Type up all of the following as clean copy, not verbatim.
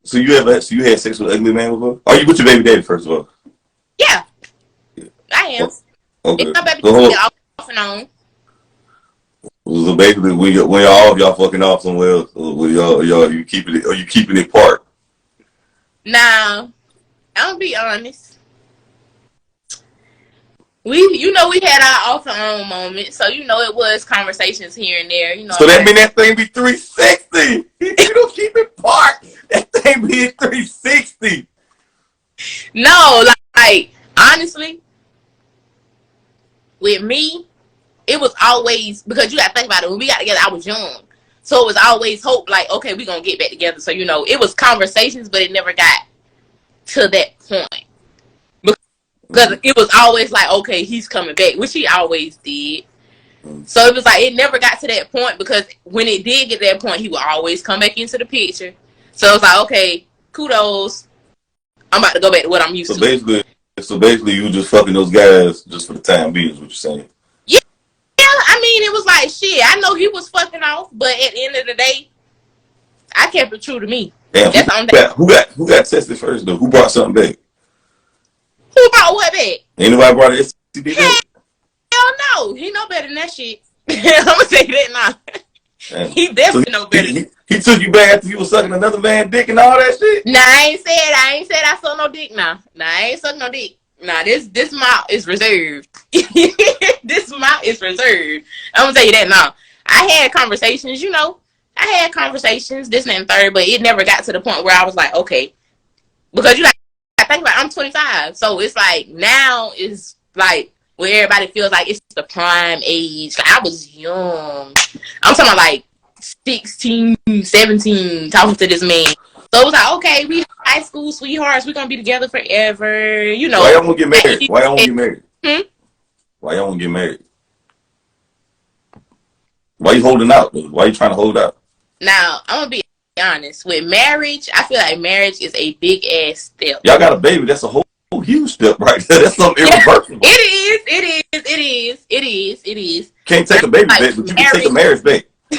So you had sex with an ugly man before? Are you with your baby daddy first of all? Yeah, I am. Okay. It's my baby So, daddy off and on. so basically, when y'all fucking off somewhere else, you keeping it part? Now, I'm gonna be honest. We had our off and on moments, so it was conversations here and there. So that mean that thing be 360. You don't keep it part. That thing be 360. No, like honestly, with me, it was always, because you got to think about it. When we got together, I was young, so it was always hope. Like, okay, we gonna get back together. So it was conversations, but it never got to that point. Because it was always like, okay, he's coming back, which he always did. So it was like, it never got to that point, because when it did get to that point, he would always come back into the picture. So it was like, okay, kudos. I'm about to go back to what I'm used to. So basically, you just fucking those guys just for the time being, is what you're saying. Yeah, I mean, it was like, shit, I know he was fucking off, but at the end of the day, I kept it true to me. Damn, who got tested first, though? Who brought something back? Who brought what back? Anybody brought an STD back? Hell no. He know better than that shit. I'm going to say that now. Damn. He definitely know better. He took you back after you was sucking another man's dick and all that shit? Nah, I ain't said I suck no dick now. Nah, I ain't suck no dick. Nah, this mouth is reserved. This mouth is reserved. I'm going to tell you that now. I had conversations, this and that and third, but it never got to the point where I was like, okay. Because I think about, I'm 25, so it's like now is like where everybody feels like it's the prime age. Like, I was young. I'm talking about like 16, 17, talking to this man. So it was like, okay, we high school sweethearts. We're gonna be together forever. Why y'all want to get married? Why y'all want to get married? Why y'all want to get married? Why you holding out? Why you trying to hold out? Now, I'm gonna be honest. With marriage, I feel like marriage is a big ass step. Y'all got a baby. That's a whole huge step right there. That's something irreversible. It is. Can't take a baby back, but you can take a marriage back. I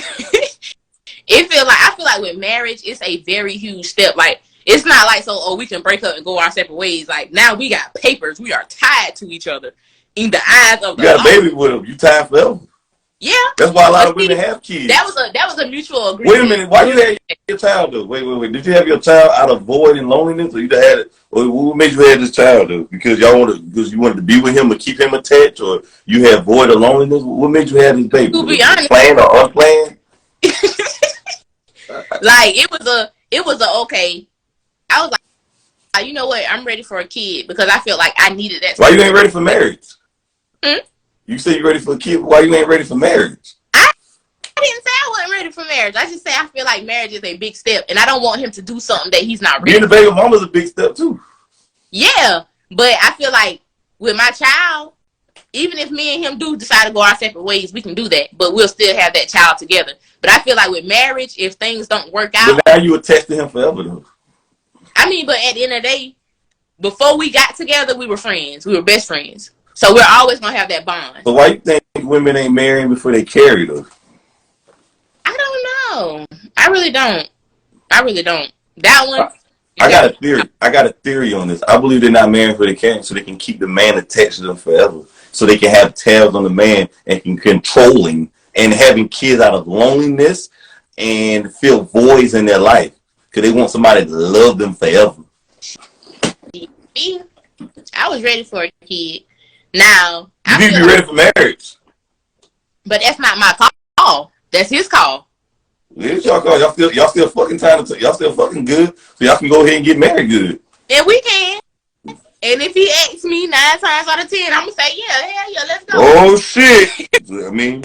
feel like with marriage, it's a very huge step. Like, it's not like, we can break up and go our separate ways. Like, now we got papers. We are tied to each other in the eyes of the law. You got a baby with him. You tied forever. Yeah. That's why a lot of women have kids. That was a mutual agreement. Wait a minute. Why you had your child, though? Wait. Did you have your child out of void and loneliness, or you had it? Or what made you have this child, though? Because you wanted to be with him or keep him attached, or you had void or loneliness? What made you have this baby? To be honest, planned or unplanned? Like, it was a okay. I was like, you know what? I'm ready for a kid, because I feel like I needed that. Why you ain't ready for marriage? You say you're ready for a kid. Why you ain't ready for marriage? I didn't say I wasn't ready for marriage. I just say I feel like marriage is a big step, and I don't want him to do something that he's not ready. Being a baby mama's a big step too. Yeah, but I feel like with my child, even if me and him do decide to go our separate ways, we can do that, but we'll still have that child together. But I feel like with marriage, if things don't work out, but now you attached to him forever, though. I mean, but at the end of the day, before we got together, we were friends. We were best friends. So we're always going to have that bond. But why you think women ain't marrying before they carry, though? I don't know. I really don't. That one. I got a theory. I got a theory on this. I believe they're not marrying before they carry, so they can keep the man attached to them forever. So they can have tabs on the man and can control him, and having kids out of loneliness and feel voids in their life. Because they want somebody to love them forever. Me, I was ready for a kid. Now, you need to be ready for marriage. But that's not my call. That's his call. It's y'all call. Y'all still fucking y'all still fucking good, so y'all can go ahead and get married good. And we can. And if he asks me 9 times out of 10, I'm gonna say, yeah, hell yeah, let's go. Oh shit! I mean,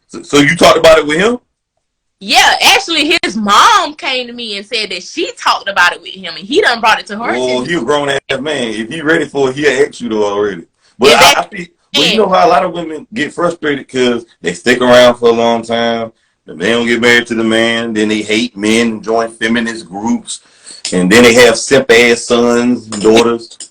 so you talked about it with him? Yeah, actually, his mom came to me and said that she talked about it with him, and he done brought it to her. Oh, he a grown ass man. If he ready for it, he'll ask you though already. But I think, you know how a lot of women get frustrated because they stick around for a long time. The man don't get married to the man. Then they hate men and join feminist groups. And then they have simp-ass sons and daughters.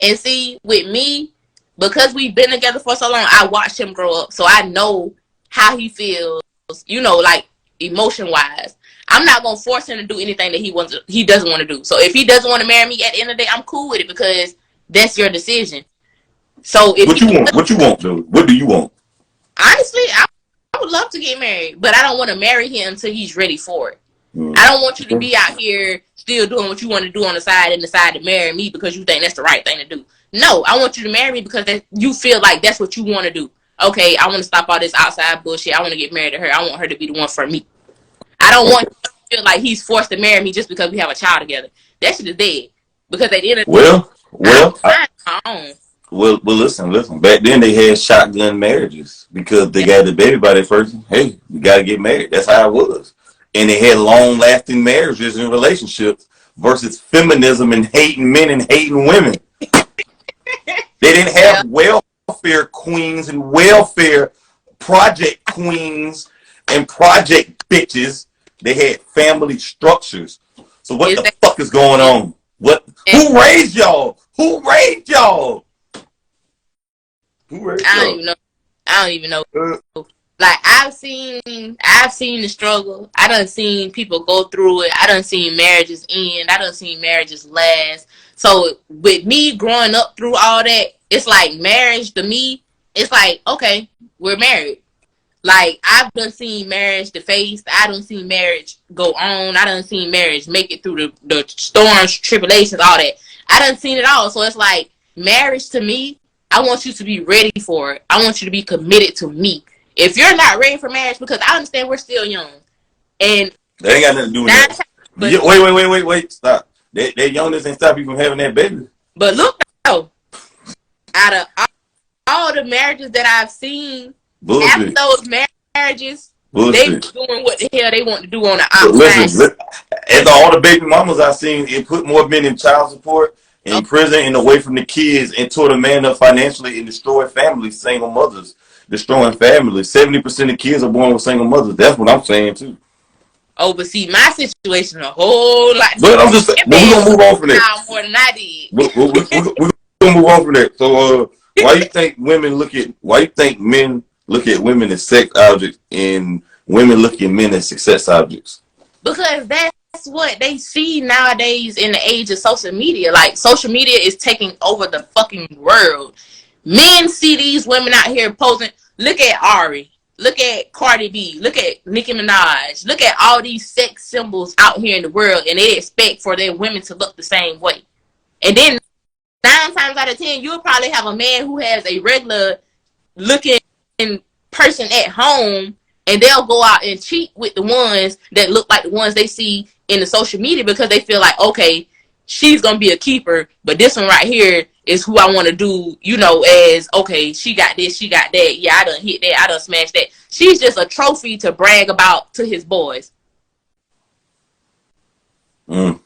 And see, with me, because we've been together for so long, I watched him grow up. So I know how he feels, like emotion-wise. I'm not gonna force him to do anything that he doesn't want to do. So if he doesn't want to marry me at the end of the day, I'm cool with it because that's your decision. So if what you want, what you want, though? What do you want? Honestly, I would love to get married, but I don't want to marry him until he's ready for it. I don't want you to be out here still doing what you want to do on the side and decide to marry me because you think that's the right thing to do. No, I want you to marry me because you feel like that's what you want to do. Okay, I want to stop all this outside bullshit. I want to get married to her. I want her to be the one for me. I don't want him to feel like he's forced to marry me just because we have a child together. That shit is dead. Because at the end of the day, listen. Back then they had shotgun marriages because they got the baby by that person. Hey, we got to get married. That's how it was. And they had long-lasting marriages and relationships versus feminism and hating men and hating women. They didn't have welfare queens and welfare project queens and project bitches. They had family structures. So what the fuck is going on? Who raised y'all? Who raised y'all? I don't even know. Like I've seen the struggle. I done seen people go through it. I done seen marriages end. I done seen marriages last. So with me growing up through all that, it's like marriage to me, it's like, okay, we're married. Like I've done seen marriage defaced. I done seen marriage go on. I done seen marriage make it through the storms, tribulations, all that. I done seen it all. So it's like marriage to me, I want you to be ready for it. I want you to be committed to me. If you're not ready for marriage, because I understand we're still young, and that ain't got nothing to do with that. Wait, stop. That youngness ain't stop you from having that baby. But look, though, out of all the marriages that I've seen, after those marriages, they doing what the hell they want to do on the outside. Listen, as all the baby mamas I've seen, it put more men in child support, in prison, and away from the kids, and tore the man up financially and destroyed families, single mothers. Destroying families. 70% of kids are born with single mothers. That's what I'm saying too. Oh, but see, my situation a whole lot. But I'm just saying, we're gonna move on from that. More than I did. We're gonna move on from that. So, why you think men look at women as sex objects and women look at men as success objects? Because that's what they see nowadays in the age of social media. Like social media is taking over the fucking world. Men see these women out here posing. Look at Ari. Look at Cardi B. Look at Nicki Minaj. Look at all these sex symbols out here in the world, and they expect for their women to look the same way. And then 9 times out of 10, you'll probably have a man who has a regular looking person at home, and they'll go out and cheat with the ones that look like the ones they see in the social media because they feel like, okay, she's going to be a keeper, but this one right here is who I want to do, as, okay, she got this, she got that. Yeah, I done hit that. I done smashed that. She's just a trophy to brag about to his boys. It's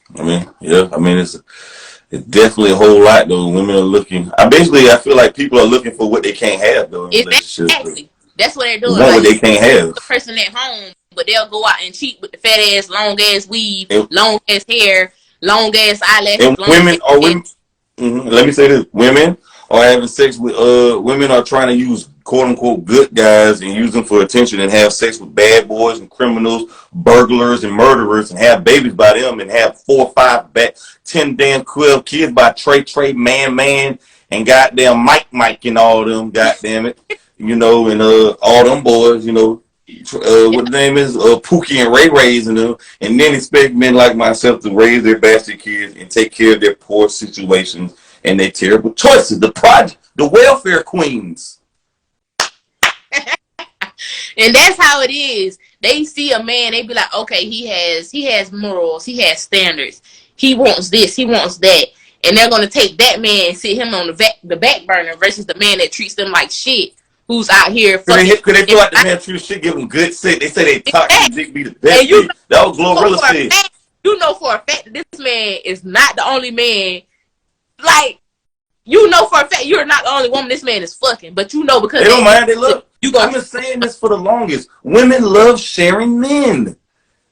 definitely a whole lot, though. Women are looking. I feel like people are looking for what they can't have, though. Exactly. That's what they're doing. What they can't have. The person at home, but they'll go out and cheat with the fat ass, long ass weave, long ass hair, long ass eyelashes. And women. Let me say this: women are having sex with women are trying to use quote unquote good guys and use them for attention and have sex with bad boys and criminals, burglars and murderers, and have babies by them and have 4 or 5 10 damn 12 kids by Trey man and goddamn Mike and all them, goddamn it, and all them boys, what the name is, Pookie and Ray and them, and then expect men like myself to raise their bastard kids and take care of their poor situations and their terrible choices. The welfare queens. And that's how it is. They see a man, they be like, okay, he has morals, he has standards. He wants this, he wants that. And they're going to take that man and sit him on the back burner versus the man that treats them like shit. Who's out here fucking... Because they feel like the man treats shit, give them good sex. They say they toxic dick be the best. That was Glorilla said. You know for a fact that this man is not the only man. Like, you know for a fact you're not the only woman this man is fucking. But because... They don't mind, they love... I've been saying this for the longest. Women love sharing men.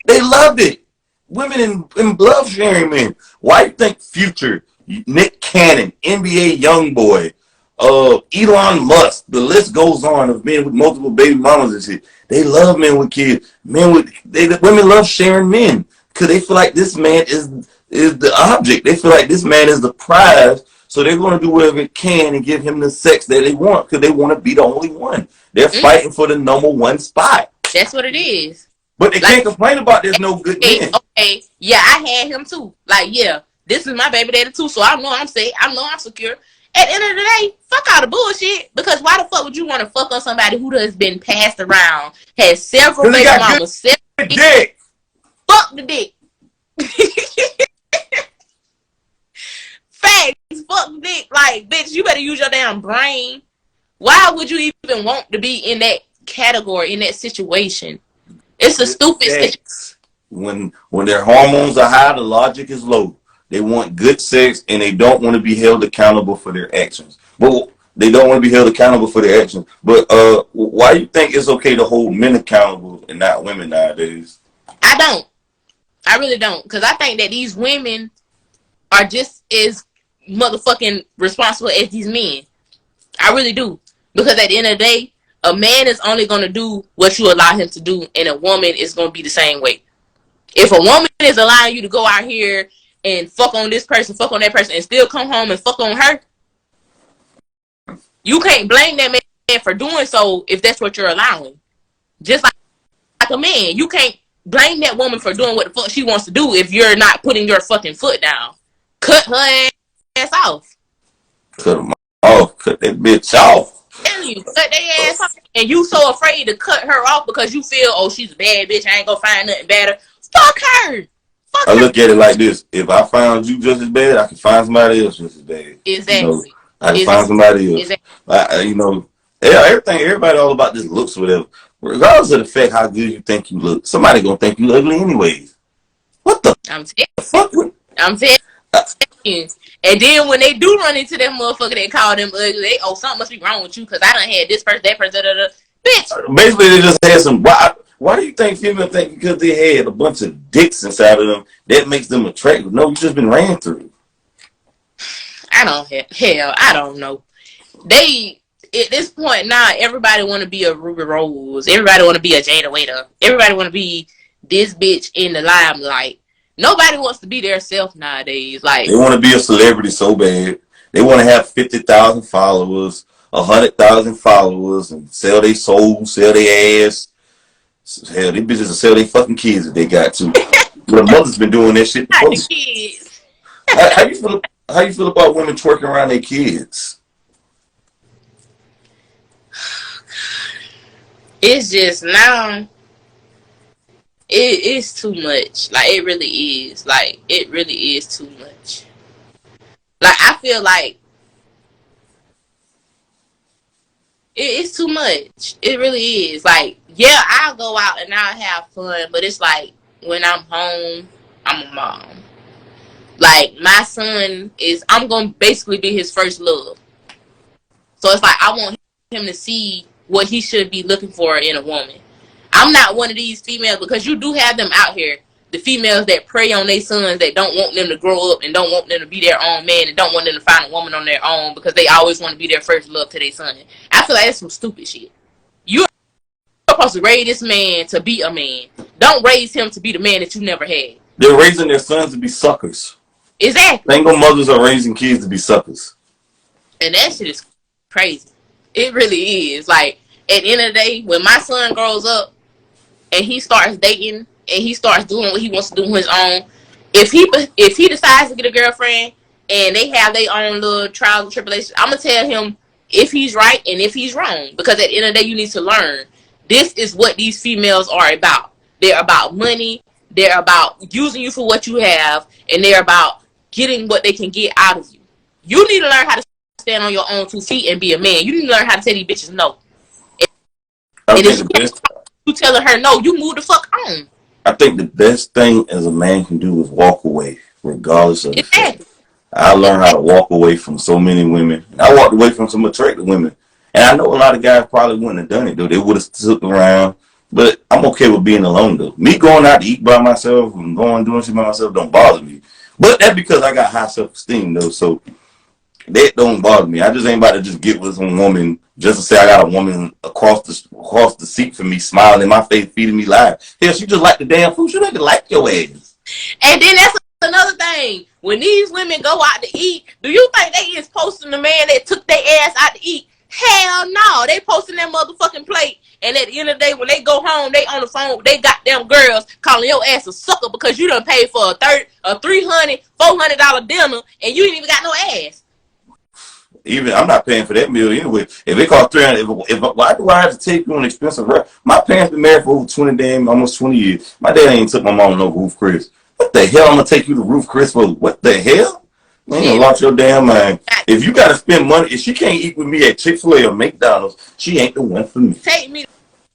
They love it. Women love sharing men. Why do you think Future, Nick Cannon, NBA YoungBoy, Elon Musk. The list goes on of men with multiple baby mamas and shit. They love men with kids. Women love sharing men because they feel like this man is the object. They feel like this man is the prize. So they're going to do whatever it can and give him the sex that they want because they want to be the only one. They're fighting for the number one spot. That's what it is. But they can't complain about there's no good men. Okay, yeah, I had him too. Like, yeah, this is my baby daddy too, so I know I'm safe. I know I'm secure. At the end of the day, fuck all the bullshit. Because why the fuck would you want to fuck on somebody who has been passed around, has several baby mamas, dick. Fuck the dick. Facts, fuck the dick. Like, bitch, you better use your damn brain. Why would you even want to be in that category, in that situation? It's a stupid situation. When their hormones are high, the logic is low. They want good sex and they don't want to be held accountable for their actions. Well, they don't want to be held accountable for their actions. But why do you think it's okay to hold men accountable and not women nowadays? I don't. I really don't. Because I think that these women are just as motherfucking responsible as these men. I really do. Because at the end of the day, a man is only going to do what you allow him to do, and a woman is going to be the same way. If a woman is allowing you to go out here and fuck on this person, fuck on that person, and still come home and fuck on her, you can't blame that man for doing so if that's what you're allowing. Just like a man, you can't blame that woman for doing what the fuck she wants to do if you're not putting your fucking foot down. Cut her ass off. Cut them off. Cut that bitch off. You cut their ass off, and you so afraid to cut her off because you feel, oh, she's a bad bitch, I ain't gonna find nothing better. Fuck her. I look at it like this: if I found you just as bad, I can find somebody else just as bad. Exactly. I can find somebody else. Exactly. Everybody all about this looks, whatever. Regardless of the fact how good you think you look, somebody gonna think you ugly anyways. What the fuck? I'm telling you. And then when they do run into that motherfucker, they call them ugly. Something must be wrong with you because I done had this person, that person, bitch. Basically, they just had some. Why do you think females think because they had a bunch of dicks inside of them that makes them attractive? No, you just been ran through. I don't know. They at this point now, everybody want to be a Ruby Rose. Everybody want to be a Jada Waiter. Everybody want to be this bitch in the limelight. Nobody wants to be their self nowadays. Like, they want to be a celebrity so bad. They want to have 50,000 followers, 100,000 followers, and sell their soul, sell their ass. Hell, these bitches will sell their fucking kids if they got to. The mother's been doing that shit. Not the kids. How you feel about women twerking around their kids? It's just now. It's too much. Like, it really is. Like, it really is too much. Like, I feel like it's too much. It really is. Like, yeah, I'll go out and I'll have fun, but it's like when I'm home, I'm a mom. Like, my son I'm going to basically be his first love. So it's like I want him to see what he should be looking for in a woman. I'm not one of these females, because you do have them out here, the females that prey on their sons, that don't want them to grow up and don't want them to be their own man and don't want them to find a woman on their own because they always want to be their first love to their son. I feel like that's some stupid shit. You're supposed to raise this man to be a man. Don't raise him to be the man that you never had. They're raising their sons to be suckers. Exactly. Single mothers are raising kids to be suckers. And that shit is crazy. It really is. Like, at the end of the day, when my son grows up and he starts dating and he starts doing what he wants to do on his own, if he decides to get a girlfriend and they have their own little trials and tribulations, I'm going to tell him if he's right and if he's wrong. Because at the end of the day, you need to learn. This is what these females are about. They're about money. They're about using you for what you have. And they're about getting what they can get out of you. You need to learn how to stand on your own 2 feet and be a man. You need to learn how to tell these bitches no. And if you telling her no, you move the fuck on. I think the best thing as a man can do is walk away, regardless of the fact. I learned how to walk away from so many women. I walked away from some attractive women. And I know a lot of guys probably wouldn't have done it, though. They would have stuck around. But I'm okay with being alone, though. Me going out to eat by myself and doing shit by myself don't bother me. But that's because I got high self-esteem, though. So That don't bother me. I just ain't about to just get with some woman just to say I got a woman across the seat from me, smiling in my face, feeding me live. Hell, she just like the damn food. She don't even like your ass. And then that's another thing. When these women go out to eat, do you think they is posting the man that took their ass out to eat? Hell no. They posting that motherfucking plate. And at the end of the day, when they go home, they on the phone with they goddamn girls calling your ass a sucker because you done paid for a $300, $400 dinner and you ain't even got no ass. Even I'm not paying for that meal anyway. If it costs $300, why do I have to take you on an expensive ride? My parents been married for over almost 20 years. My dad ain't took my mom no Roof Chris. What the hell? I'm gonna take you to Roof Chris for? What the hell? Man, you lost your damn mind. If you gotta spend money, if she can't eat with me at Chick-fil-A or McDonald's, she ain't the one for me. Take me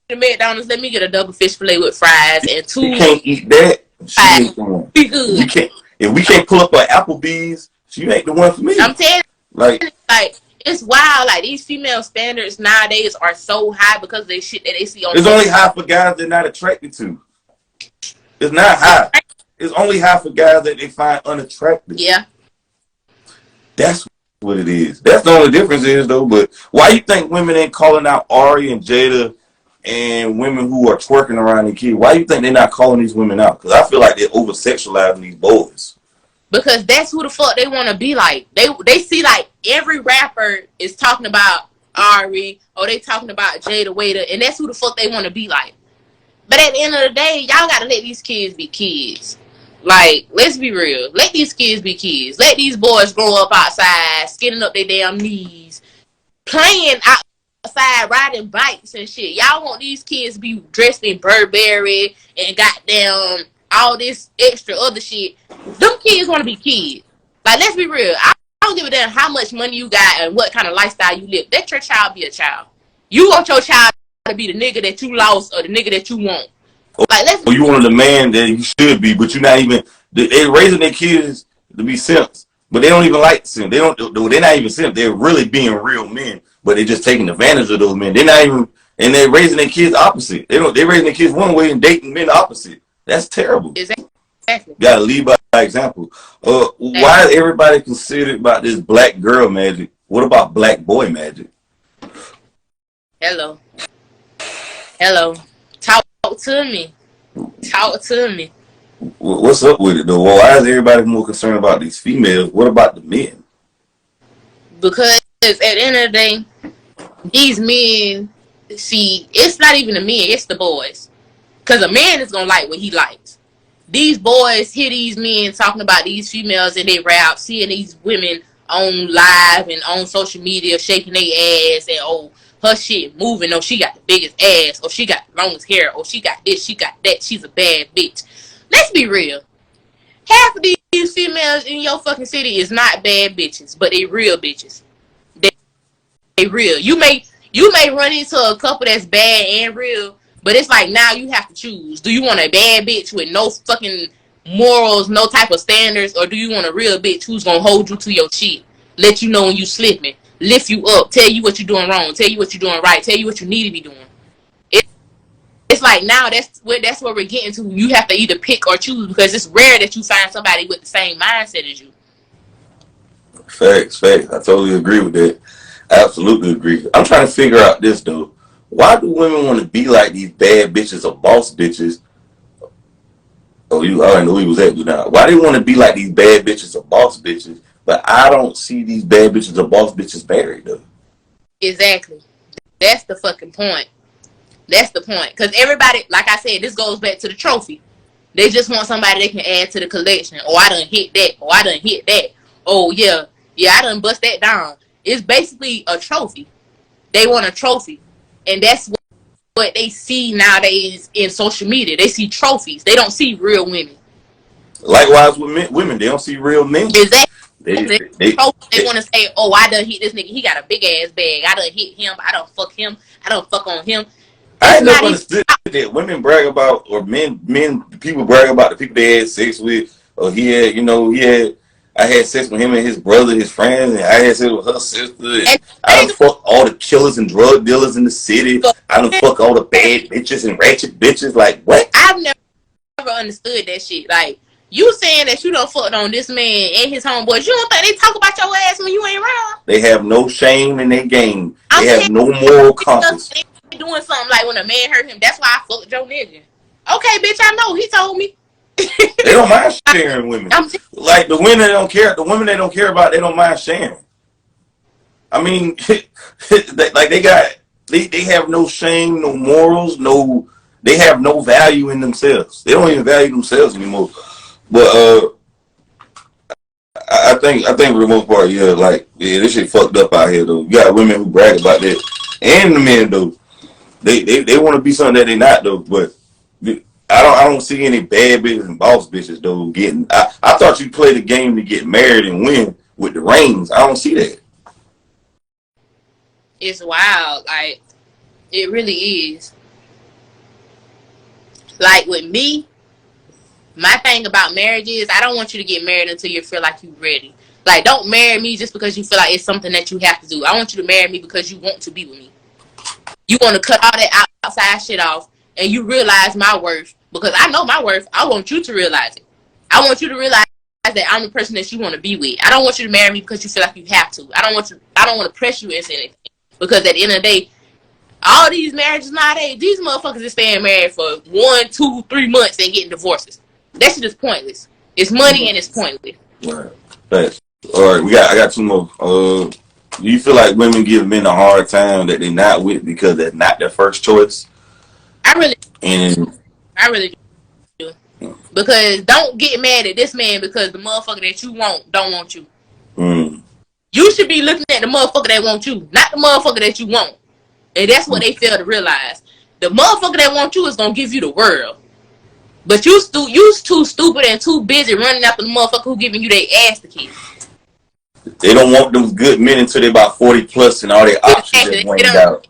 to McDonald's. Let me get a double fish fillet with fries and two. She can't eat that. She ain't the one. Be good. If we can't pull up at Applebee's, she ain't the one for me. I'm telling you, like it's wild. Like these female standards nowadays are so high because of the shit that they see on. It's only high for guys they're not attracted to. It's not high. It's only high for guys that they find unattractive. Yeah. That's what it is. That's the only difference is though. But why you think women ain't calling out Ari and Jada and women who are twerking around their kids? Why you think they're not calling these women out? Because I feel like they're over sexualizing these boys. Because that's who the fuck they want to be like. They see like every rapper is talking about Ari or they talking about Jada Waiter, and that's who the fuck they want to be like. But at the end of the day, y'all gotta let these kids be kids. Like, let's be real. Let these kids be kids. Let these boys grow up outside, skinning up their damn knees, playing outside, riding bikes and shit. Y'all want these kids to be dressed in Burberry and goddamn all this extra other shit. Them kids want to be kids. Like, let's be real. I don't give a damn how much money you got and what kind of lifestyle you live. Let your child be a child. You want your child to be the nigga that you lost or the nigga that you want. Like, let's you wanted the man that you should be, but you're not even. They're raising their kids to be simps, but they don't even like simps. They're not even simps. They're really being real men, but they're just taking advantage of those men. They're not even, and they're raising their kids opposite. They're raising their kids one way and dating men opposite. That's terrible. Exactly. Gotta lead by example. Why is everybody considered about this black girl magic? What about black boy magic? Hello. Talk to me. What's up with it though? Well, why is everybody more concerned about these females? What about the men? Because at the end of the day, these men, see, it's not even the men, it's the boys. Because a man is going to like what he likes. These boys hear these men talking about these females in their rap, seeing these women on live and on social media shaking their ass and, oh, her shit moving. Oh, she got the biggest ass. Oh, she got the longest hair. Oh, she got this. She got that. She's a bad bitch. Let's be real. Half of these females in your fucking city is not bad bitches, but they real bitches. They real. You may run into a couple that's bad and real, but it's like now you have to choose. Do you want a bad bitch with no fucking morals, no type of standards, or do you want a real bitch who's gonna hold you to your shit, let you know when you slipping, lift you up, tell you what you're doing wrong, tell you what you're doing right, tell you what you need to be doing. It's like now that's where we're getting to. You have to either pick or choose because it's rare that you find somebody with the same mindset as you. Facts. I totally agree with that. Absolutely agree. I'm trying to figure out this though. Why do women want to be like these bad bitches or boss bitches? Oh, I already know he was at you now. Why do they want to be like these bad bitches or boss bitches? But I don't see these bad bitches or boss bitches married though. Exactly. That's the fucking point. That's the point. Because everybody, like I said, this goes back to the trophy. They just want somebody they can add to the collection. Oh, I done hit that. Oh, I done hit that. Oh, yeah, I done bust that down. It's basically a trophy. They want a trophy. And that's what they see nowadays in social media. They see trophies. They don't see real women. Likewise with women, they don't see real men. Exactly. They want to say, oh, I done hit this nigga. He got a big ass bag. I done hit him. I done fuck him. I done fuck on him. I ain't never understood that women brag about, or people brag about the people they had sex with, or I had sex with him and his brother, his friends, and I had sex with her sister. And I done fuck all the killers and drug dealers in the city. I done fuck all the bad bitches and ratchet bitches. Like, what? I've never understood that shit. Like, You saying that you done fucked on this man and his homeboys. You don't think they talk about your ass when you ain't around? They have no shame in their game. They I'm have saying no moral compass. they doing something like when a man hurt him. That's why I fucked Joe nigga. Okay, bitch, I know. He told me. They don't mind sharing women. Like the women they don't care. The women they don't care about, they don't mind sharing. I mean, like they have no shame, no morals, they have no value in themselves. They don't even value themselves anymore. But I think for the most part, this shit fucked up out here though. You got women who brag about that, and the men though. They want to be something that they not though. But I don't see any bad bitches and boss bitches though getting. I thought you play the game to get married and win with the rings. I don't see that. It's wild. Like, it really is. Like, with me, my thing about marriage is I don't want you to get married until you feel like you're ready. Like, don't marry me just because you feel like it's something that you have to do. I want you to marry me because you want to be with me. You want to cut all that outside shit off and you realize my worth. Because I know my worth. I want you to realize it. I want you to realize that I'm the person that you want to be with. I don't want you to marry me because you feel like you have to. I don't want to press you into anything. Because at the end of the day, all these marriages nowadays, these motherfuckers is staying married for 1, 2, 3 months and getting divorces. That shit is pointless. It's money and it's pointless. Right. Thanks. All right, I got 2 more. Do you feel like women give men a hard time that they're not with because they're not their first choice? I really do. Because don't get mad at this man because the motherfucker that you want don't want you. You should be looking at the motherfucker that wants you, not the motherfucker that you want. And that's what they fail to realize. The motherfucker that wants you is going to give you the world. But you too stupid and too busy running after the motherfucker who giving you their ass to kiss. They don't want those good men until they're about 40 plus and all their options that went out.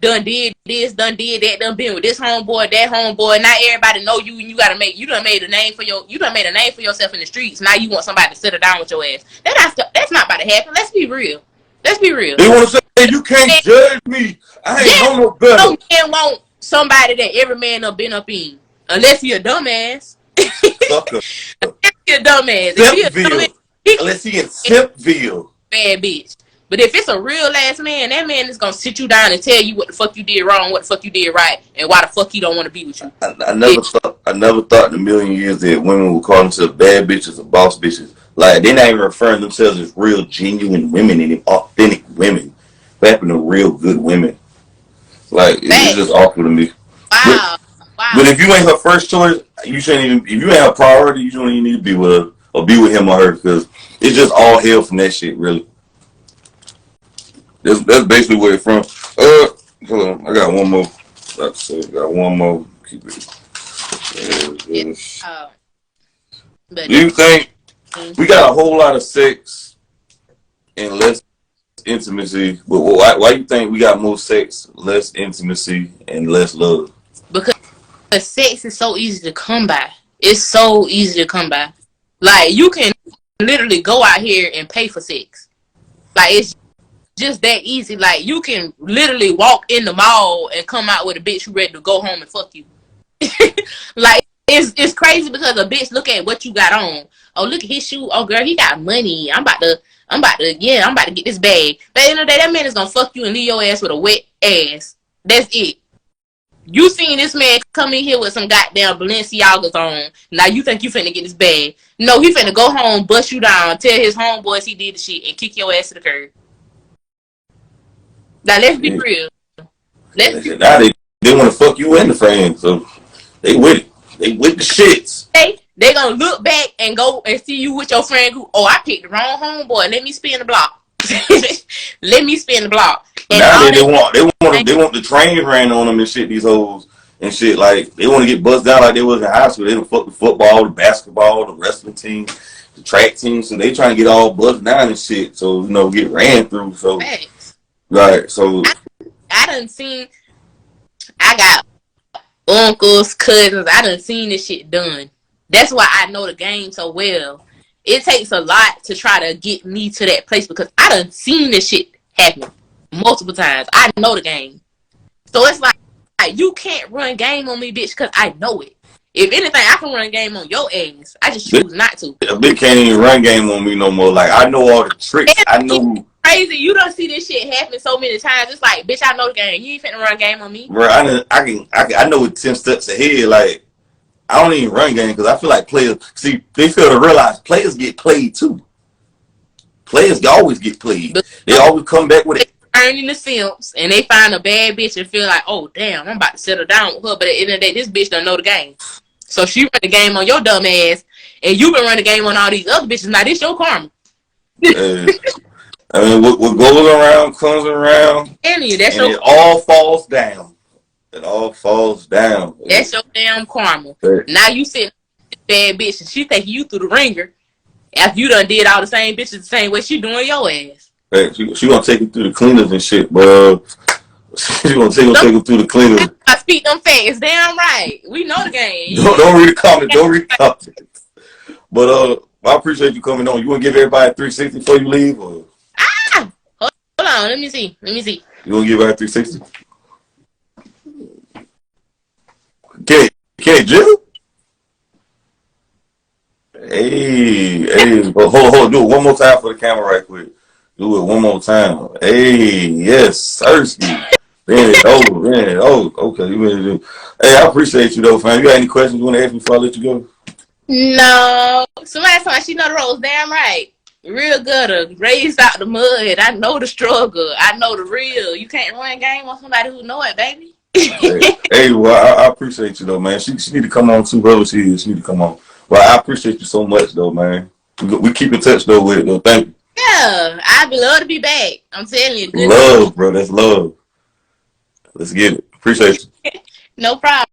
Done did this, done did that, done been with this homeboy, that homeboy. Now everybody know you, and you done made a name for yourself in the streets. Now you want somebody to settle down with your ass. That's not about to happen. Let's be real. They want to say, hey, you can't judge me. I ain't no better. No man want somebody that every man done been up in, unless he a dumbass. Sucker. Unless he a dumbass. Unless he in Simpville. Bad bitch. But if it's a real ass man, that man is gonna sit you down and tell you what the fuck you did wrong, what the fuck you did right, and why the fuck he don't want to be with you. I never thought in a million years that women would call themselves bad bitches or boss bitches. Like they're not even referring themselves as real, genuine women and authentic women. What happened to real good women? Like it's just awful to me. Wow. But if you ain't her first choice, you shouldn't even. If you ain't her priority, you don't even need to be with her or be with him or her because it's just all hell from that shit, really. That's basically where it's from. Hold on, I got one more. Keep it. Do you think we got a whole lot of sex and less intimacy? But why do you think we got more sex, less intimacy, and less love? Because sex is so easy to come by. It's so easy to come by. Like you can literally go out here and pay for sex. Like it's just that easy. Like you can literally walk in the mall and come out with a bitch who ready to go home and fuck you. Like it's crazy because a bitch look at what you got on. Oh, look at his shoe. Oh, girl, he got money. I'm about to get this bag. But at the end of the day, that man is gonna fuck you and leave your ass with a wet ass. That's it. You seen this man come in here with some goddamn Balenciagas on. Now you think you finna get this bag. No, he finna go home, bust you down, tell his homeboys he did the shit, and kick your ass to the curb. Now let's be real. Now they want to fuck you in the frame, so they with it. They with the shits. They gonna look back and go and see you with your friend who, oh, I picked the wrong homeboy. Let me spin the block. Let me spin the block. And now they want the train ran on them and shit. These hoes and shit, like they want to get buzzed down like they was in high school. They don't fuck the football, the basketball, the wrestling team, the track team. So they trying to get all buzzed down and shit. So get ran through. So right. So I done seen. I got uncles, cousins. I done seen this shit done. That's why I know the game so well. It takes a lot to try to get me to that place because I done seen this shit happen multiple times. I know the game. So it's like you can't run game on me, bitch, because I know it. If anything, I can run game on your ass. I just choose not to. A bitch can't even run game on me no more. Like, I know all the tricks. I know. Crazy. You don't see this shit happen so many times. It's like, bitch, I know the game. You ain't finna run game on me. Bro, I know it 10 steps ahead. Like, I don't even run game because I feel like players, see, they fail to realize players get played too. Players always get played. They always come back with it. Earning the simps, and they find a bad bitch and feel like, oh, damn, I'm about to settle down with her. But at the end of the day, this bitch don't know the game. So she run the game on your dumb ass, and you been running the game on all these other bitches. Now, this your karma. I mean, what goes around comes around, And it all falls down. It all falls down. That's your damn karma. Now you sitting with this bad bitch, and she taking you through the ringer after you done did all the same bitches the same way she doing your ass. Hey, she gonna take you through the cleaners and shit, bro. She gonna take you through the cleaners. I speak them facts, damn right. We know the game. Don't read the comment. Don't read the comments. But I appreciate you coming on. You wanna give everybody 360 before you leave, or? Hold on, let me see. You wanna give everybody 360? Okay, Jill. Hey, hold, do it one more time for the camera right quick. Do it one more time. Hey, yes, Thirsty. Okay, you ready to do? Hey, I appreciate you though, fam. You got any questions you want to ask me before I let you go? No. Somebody told me she know the ropes, damn right. Real good, raised out the mud. I know the struggle. I know the real. You can't run game on somebody who know it, baby. Hey, well, I appreciate you though, man. She need to come on too, whoever she is. She need to come on. Well, I appreciate you so much though, man. We keep in touch though with it though. Thank you. Yeah, I'd love to be back. I'm telling you. Good love, bro. That's love. Let's get it. Appreciate you. No problem.